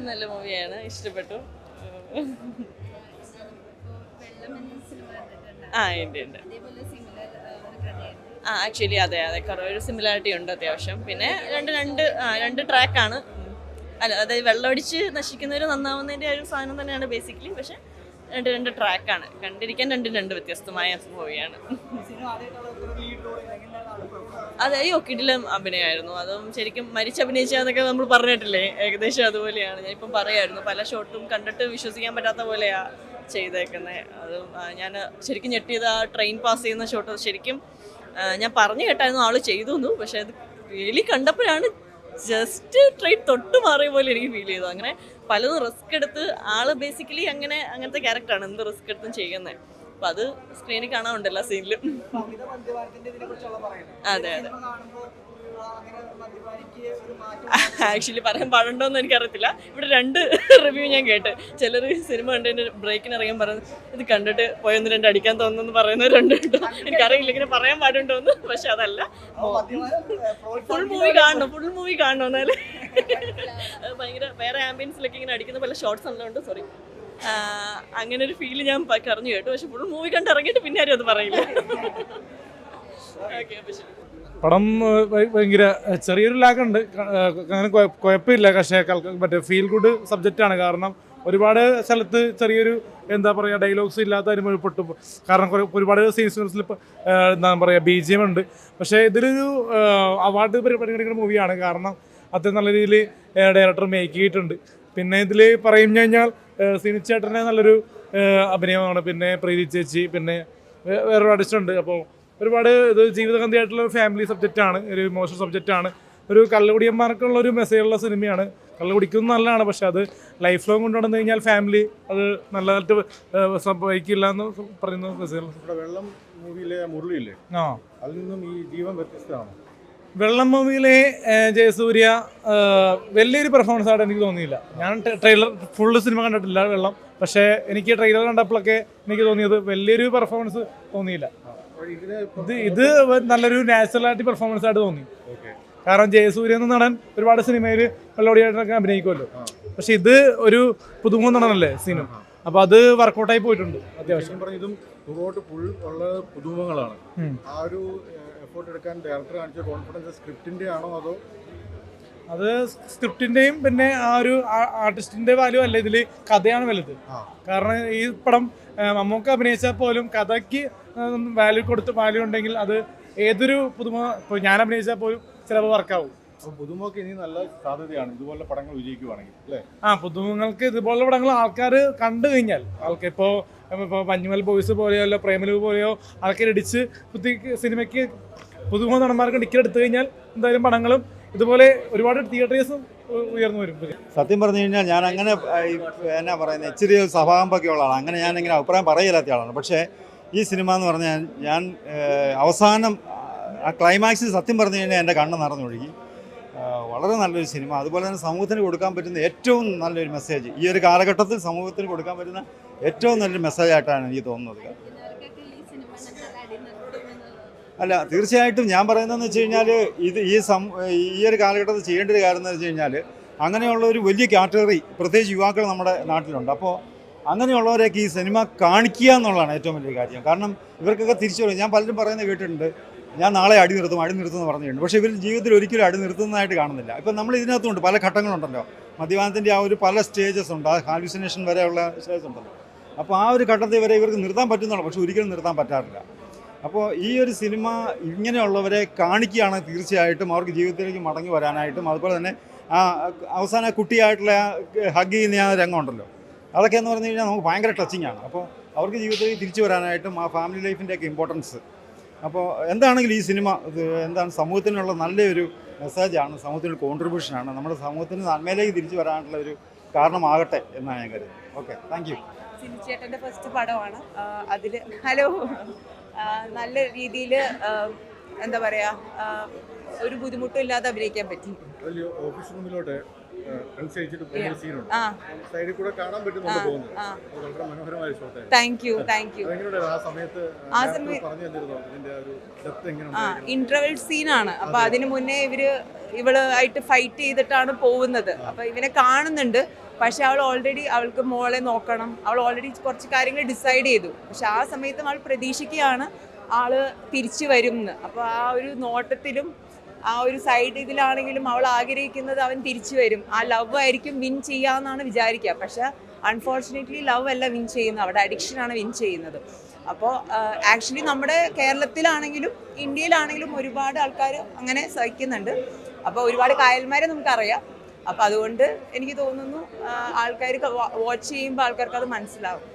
നല്ല മൂവിയാണ്, ഇഷ്ടപ്പെട്ടു. ഉണ്ട് ഉണ്ട്. ആക്ച്വലി അതെ അതെ, ഒരു സിമിലാരിറ്റി ഉണ്ട് അത്യാവശ്യം. പിന്നെ രണ്ട് ട്രാക്കാണ്. അല്ല, അതായത് വെള്ളമടിച്ച് നശിക്കുന്നവർ നന്നാവുന്നതിൻ്റെ ഒരു സാധനം തന്നെയാണ് ബേസിക്കലി. പക്ഷെ രണ്ട് ട്രാക്കാണ്, കണ്ടിരിക്കാൻ രണ്ട് വ്യത്യസ്തമായ മൂവിയാണ്. അതെ, കിടിലം അഭിനയമായിരുന്നു. അതും ശരിക്കും മരിച്ചഭിനയിച്ചതെന്നൊക്കെ നമ്മൾ പറഞ്ഞിട്ടില്ലേ, ഏകദേശം അതുപോലെയാണ്. ഞാനിപ്പം പറയായിരുന്നു, പല ഷോട്ടും കണ്ടിട്ട് വിശ്വസിക്കാൻ പറ്റാത്ത പോലെയാണ് ചെയ്തേക്കുന്നത്. അതും ഞാൻ ശരിക്കും ഞെട്ടിയത് ആ ട്രെയിൻ പാസ് ചെയ്യുന്ന ഷോട്ട്. ശരിക്കും ഞാൻ പറഞ്ഞു കേട്ടായിരുന്നു ആള് ചെയ്തു എന്ന്, പക്ഷെ അത് റിയലി കണ്ടപ്പോഴാണ് ജസ്റ്റ് ട്രെയിൻ തൊട്ട് മാറിയ പോലെ എനിക്ക് ഫീൽ ചെയ്തു. അങ്ങനെ പലതും റിസ്ക് എടുത്ത് ആള് ബേസിക്കലി അങ്ങനത്തെ ക്യാരക്ടറാണ്, എന്ത് റിസ്ക് എടുത്തും ചെയ്യുന്നത്. അപ്പം അത് സ്ക്രീനിൽ കാണാറുണ്ട് എല്ലാ സീനിലും. അതെ അതെ. ആക്ച്വലി പറയാൻ പാടുണ്ടോയെന്ന് എനിക്കറിയത്തില്ല. ഇവിടെ 2 റിവ്യൂ ഞാൻ കേട്ട്. ചിലർ സിനിമ കണ്ടതിന് ബ്രേക്കിന് ഇറങ്ങാൻ പറയുന്നത് ഇത് കണ്ടിട്ട് പോയൊന്ന് 2 അടിക്കാൻ തോന്നുന്നു പറയുന്നവരുണ്ട് കേട്ടോ. എനിക്കറിയില്ല ഇങ്ങനെ പറയാൻ പാടുണ്ടോന്ന്. പക്ഷെ അതല്ല, ഫുൾ മൂവി കാണണം എന്നാല് ഭയങ്കര വേറെ ആംബിയൻസിലൊക്കെ ഇങ്ങനെ അടിക്കുന്ന പല ഷോർട്സ് ഉള്ളതുകൊണ്ട് സോറി, അങ്ങനെ ഒരു ഫീല് ഞാൻ പറഞ്ഞു കേട്ടു. പക്ഷെ ഫുൾ മൂവി കണ്ട് ഇറങ്ങിയിട്ട് പിന്നെ ആരും അത് പറയില്ല. ഓക്കെ, അപ്പോൾ ശരി. പടം ഭയങ്കര ചെറിയൊരു ലാഗുണ്ട്, അങ്ങനെ കുഴപ്പമില്ല. പക്ഷേ മറ്റേ ഫീൽ ഗുഡ് സബ്ജക്റ്റാണ്. കാരണം ഒരുപാട് സ്ഥലത്ത് ചെറിയൊരു എന്താ പറയുക ഡയലോഗ്സ് ഇല്ലാത്ത അനുഭവപ്പെട്ടു. കാരണം ഒരുപാട് സീൻസിൽ എന്താ പറയുക BGM ഉണ്ട്. പക്ഷേ ഇതിലൊരു അവാർഡ് പരിഗണിക്കുന്ന മൂവിയാണ്. കാരണം അത്ര നല്ല രീതിയിൽ ഡയറക്ടർ മേക്ക് ചെയ്തിട്ടുണ്ട്. പിന്നെ ഇതിൽ പറഞ്ഞു കഴിഞ്ഞാൽ സിനിച്ചേട്ടനെ നല്ലൊരു അഭിനയമാണ്. പിന്നെ പ്രീതി ചേച്ചി, പിന്നെ വേറൊരു ആർട്ടിസ്റ്റുണ്ട്. അപ്പോൾ ഒരുപാട് ഇത് ജീവിതഗന്ധിയായിട്ടുള്ള ഫാമിലി സബ്ജക്റ്റാണ്, ഒരു ഇമോഷണൽ സബ്ജക്റ്റാണ്. ഒരു കള്ളുകുടിയന്മാർക്കുള്ള ഒരു മെസ്സേജുള്ള സിനിമയാണ്. കള്ളു കുടിക്കുന്നത് നല്ലതാണ്, പക്ഷെ അത് ലൈഫ് ലോങ് കൊണ്ടുവന്നു കഴിഞ്ഞാൽ ഫാമിലി അത് നല്ലതായിട്ട് സംഭവിക്കില്ല എന്ന് പറയുന്ന മെസ്സേജ്. വെള്ളം മൂവിയിലെ മുരളിയില്ലേ, അതിൽ നിന്നും ഈ ജീവൻ വ്യത്യസ്തമാണ്. വെള്ളം മൂവിയിലെ ജയസൂര്യ വലിയൊരു പെർഫോമൻസ് ആയിട്ട് എനിക്ക് തോന്നിയില്ല. ഞാൻ ട്രെയിലർ ഫുള്ള് സിനിമ കണ്ടിട്ടില്ല വെള്ളം, പക്ഷേ എനിക്ക് ട്രെയിലർ കണ്ടപ്പോഴൊക്കെ എനിക്ക് തോന്നിയത് വലിയൊരു പെർഫോമൻസ് തോന്നിയില്ല. ഇത് നല്ലൊരു നാച്ചുറാലിറ്റി പെർഫോമൻസ് ആയിട്ട് തോന്നി. കാരണം ജയസൂര്യ എന്ന നടൻ ഒരുപാട് സിനിമയിൽ വെള്ളോടിയായിട്ടൊക്കെ അഭിനയിക്കുമല്ലോ. പക്ഷെ ഇത് ഒരു പുതുമുഖ നടനല്ലേ സീനും, അപ്പൊ അത് വർക്കൗട്ടായി പോയിട്ടുണ്ട് അത്യാവശ്യം. ഇതും ഫുൾ ഉള്ള പുതുമുഖങ്ങളാണ്. ആ ഒരു എഫോർട്ട് എടുക്കാൻ ഡയറക്ടർ കാണിച്ച കോൺഫിഡൻസ് സ്ക്രിപ്റ്റിന്റെ ആണോ അതോ? അത് സ്ക്രിപ്റ്റിന്റെയും പിന്നെ ആ ഒരു ആർട്ടിസ്റ്റിന്റെ വാല്യൂ അല്ല, ഇതിൽ കഥയാണ് വലുത്. കാരണം ഈ പടം മമ്മൂക്ക അഭിനയിച്ചാൽ പോലും കഥയ്ക്ക് വാല്യൂ ഉണ്ടെങ്കിൽ അത് ഏതൊരു പുതുമുഖ, ഇപ്പോൾ ഞാൻ അഭിനയിച്ചാൽ പോലും ചിലപ്പോൾ വർക്കാവും. പുതുമുഖക്ക് ഇനി നല്ല സാധ്യതയാണ് ഇതുപോലുള്ള പടങ്ങൾ വിജയിക്കുവാണെങ്കിൽ അല്ലേ? പുതുമുഖങ്ങൾക്ക് ഇതുപോലുള്ള പടങ്ങൾ ആൾക്കാർ കണ്ടു കഴിഞ്ഞാൽ ആൾക്കാർ ഇപ്പോൾ മഞ്ഞുമൽ ബോയ്സ് പോലെയോ അല്ല പ്രേമലു പോലെയോ ആൾക്കാർ ഇടിച്ച് സിനിമയ്ക്ക് പുതുമുഖ നടന്മാർക്ക് ടിക്കറ്റ് എടുത്തു കഴിഞ്ഞാൽ എന്തായാലും പടങ്ങളും ഇതുപോലെ ഒരുപാട് തിയേറ്റേഴ്സും ഉയർന്നു വരും. സത്യം പറഞ്ഞു കഴിഞ്ഞാൽ ഞാൻ അങ്ങനെ എന്നാ പറയുന്നത് ഇച്ചിരി സഭാകമ്പൊക്കെ ഉള്ള ആളാണ്. അങ്ങനെ ഞാനിങ്ങനെ അഭിപ്രായം പറയില്ലാത്ത ആളാണ്. പക്ഷേ ഈ സിനിമ എന്ന് പറഞ്ഞാൽ ഞാൻ അവസാനം ആ ക്ലൈമാക്സിൽ സത്യം പറഞ്ഞു കഴിഞ്ഞാൽ എൻ്റെ കണ്ണ് നിറഞ്ഞൊഴുകി. വളരെ നല്ലൊരു സിനിമ. അതുപോലെ തന്നെ സമൂഹത്തിന് കൊടുക്കാൻ പറ്റുന്ന ഏറ്റവും നല്ലൊരു മെസ്സേജ്, ഈ ഒരു കാലഘട്ടത്തിൽ സമൂഹത്തിന് കൊടുക്കാൻ പറ്റുന്ന ഏറ്റവും നല്ലൊരു മെസ്സേജായിട്ടാണ് എനിക്ക് തോന്നുന്നത്. അല്ല, തീർച്ചയായിട്ടും ഞാൻ പറയുന്നതെന്ന് വെച്ച് കഴിഞ്ഞാൽ ഇത് ഈ ഒരു കാലഘട്ടത്തിൽ ചെയ്യേണ്ട ഒരു കാര്യം എന്ന് വെച്ച് കഴിഞ്ഞാൽ അങ്ങനെയുള്ള ഒരു വലിയ കാറ്റഗറി പ്രത്യേകിച്ച് യുവാക്കൾ നമ്മുടെ നാട്ടിലുണ്ട്. അപ്പോൾ അങ്ങനെയുള്ളവരെയൊക്കെ ഈ സിനിമ കാണിക്കുക എന്നുള്ളതാണ് ഏറ്റവും വലിയ കാര്യം. കാരണം ഇവർക്കൊക്കെ തിരിച്ചു വരും. ഞാൻ പലരും പറയുന്നത് കേട്ടിട്ടുണ്ട്, ഞാൻ നാളെ അടി നിർത്തും എന്ന് പറഞ്ഞിട്ടുണ്ട്. പക്ഷേ ഇവർ ജീവിതത്തിൽ ഒരിക്കലും അടി നിർത്തുന്നതായിട്ട് കാണുന്നില്ല. ഇപ്പം നമ്മൾ ഇതിനകത്തുണ്ട് പല ഘട്ടങ്ങളുണ്ടല്ലോ, മദ്യപാനത്തിൻ്റെ ആ ഒരു പല സ്റ്റേജസ് ഉണ്ട്, ആ ഹാലുസിനേഷൻ വരെയുള്ള സ്റ്റേജസ് ഉണ്ടല്ലോ. അപ്പോൾ ആ ഒരു ഘട്ടത്തിൽ വരെ ഇവർക്ക് നിർത്താൻ പറ്റുന്നുള്ളൂ, പക്ഷെ ഒരിക്കലും നിർത്താൻ പറ്റാറില്ല. അപ്പോൾ ഈ ഒരു സിനിമ ഇങ്ങനെയുള്ളവരെ കാണിക്കുകയാണ് തീർച്ചയായിട്ടും അവർക്ക് ജീവിതത്തിലേക്ക് മടങ്ങി വരാനായിട്ടും. അതുപോലെ തന്നെ ആ അവസാന കുട്ടിയായിട്ടുള്ള ഹഗ് ചെയ്യുന്ന ആ രംഗം ഉണ്ടല്ലോ, അതൊക്കെ എന്ന് പറഞ്ഞു കഴിഞ്ഞാൽ നമുക്ക് ഭയങ്കര ടച്ചിങ് ആണ്. അപ്പോൾ അവർക്ക് ജീവിതത്തിലേക്ക് തിരിച്ചു വരാനായിട്ടും ആ ഫാമിലി ലൈഫിൻ്റെയൊക്കെ ഇമ്പോർട്ടൻസ്. അപ്പോൾ എന്താണെങ്കിലും ഈ സിനിമ എന്താണ് സമൂഹത്തിനുള്ള നല്ലൊരു മെസ്സേജാണ്, സമൂഹത്തിനൊരു കോൺട്രിബ്യൂഷനാണ്, നമ്മുടെ സമൂഹത്തിന് നന്മയിലേക്ക് തിരിച്ചു വരാനുള്ള ഒരു കാരണമാകട്ടെ എന്നാണ് ഞാൻ കരുതുന്നത്. Okay, thank you. സിനിച്ചേട്ടൻ്റെ ഫസ്റ്റ് പടമാണ്. അതിൽ നല്ല രീതിയിൽ എന്താ പറയുക, ഒരു ബുദ്ധിമുട്ടും ഇല്ലാതെ അഭിനയിക്കാൻ പറ്റി. ഓഫീസ് റൂമിലോട്ട് അനുസരിച്ചിട്ട് പോകുന്ന സീനുണ്ട്. ആ സൈഡിൽ കൂടെ കാണാൻ പറ്റുന്നുണ്ട് പോകുന്നത്. ആ അത് വളരെ മനോഹരമായ ഷോട്ടായിരുന്നു. താങ്ക് യു അതെങ്ങനെയുണ്ട് ആ സമയത്ത് ആ ഡയറക്ടർ സമയത്ത് പറഞ്ഞു തന്നിരുന്നോ ഇതിന്റെ ഒരു ഡെപ്ത് എങ്ങനെ ആ ഉണ്ടായിരുന്നു? ഇന്റർവെൽ സീനാണ്. അപ്പൊ അതിന് മുന്നേ ഇവള് ആയിട്ട് ഫൈറ്റ് ചെയ്തിട്ടാണ് പോകുന്നത്. അപ്പൊ ഇവനെ കാണുന്നുണ്ട്, പക്ഷെ അവൾക്ക് മോളെ നോക്കണം, അവൾ ഓൾറെഡി കുറച്ച് കാര്യങ്ങൾ ഡിസൈഡ് ചെയ്തു. പക്ഷെ ആ സമയത്ത് അവൾ പ്രതീക്ഷിക്കുകയാണ് ആള് തിരിച്ചു വരും എന്ന്. അപ്പൊ ആ ഒരു നോട്ടത്തിലും ആ ഒരു സൈഡ് ഇതിലാണെങ്കിലും അവൾ ആഗ്രഹിക്കുന്നത് അവൻ തിരിച്ചു വരും, ആ ലവ് ആയിരിക്കും വിൻ ചെയ്യാന്നാണ് വിചാരിക്കുക. പക്ഷെ അൺഫോർച്ചുനേറ്റ്ലി ലവ് അല്ല വിൻ ചെയ്യുന്നത്, അവിടെ അഡിക്ഷനാണ് വിൻ ചെയ്യുന്നത്. അപ്പോൾ ആക്ച്വലി നമ്മുടെ കേരളത്തിലാണെങ്കിലും ഇന്ത്യയിലാണെങ്കിലും ഒരുപാട് ആൾക്കാർ അങ്ങനെ സഹിക്കുന്നുണ്ട്. അപ്പോൾ ഒരുപാട് കായൽമാരെ നമുക്കറിയാം. അപ്പോൾ അതുകൊണ്ട് എനിക്ക് തോന്നുന്നു ആൾക്കാർ വാച്ച് ചെയ്യുമ്പോൾ ആൾക്കാർക്ക് അത് മനസ്സിലാവും.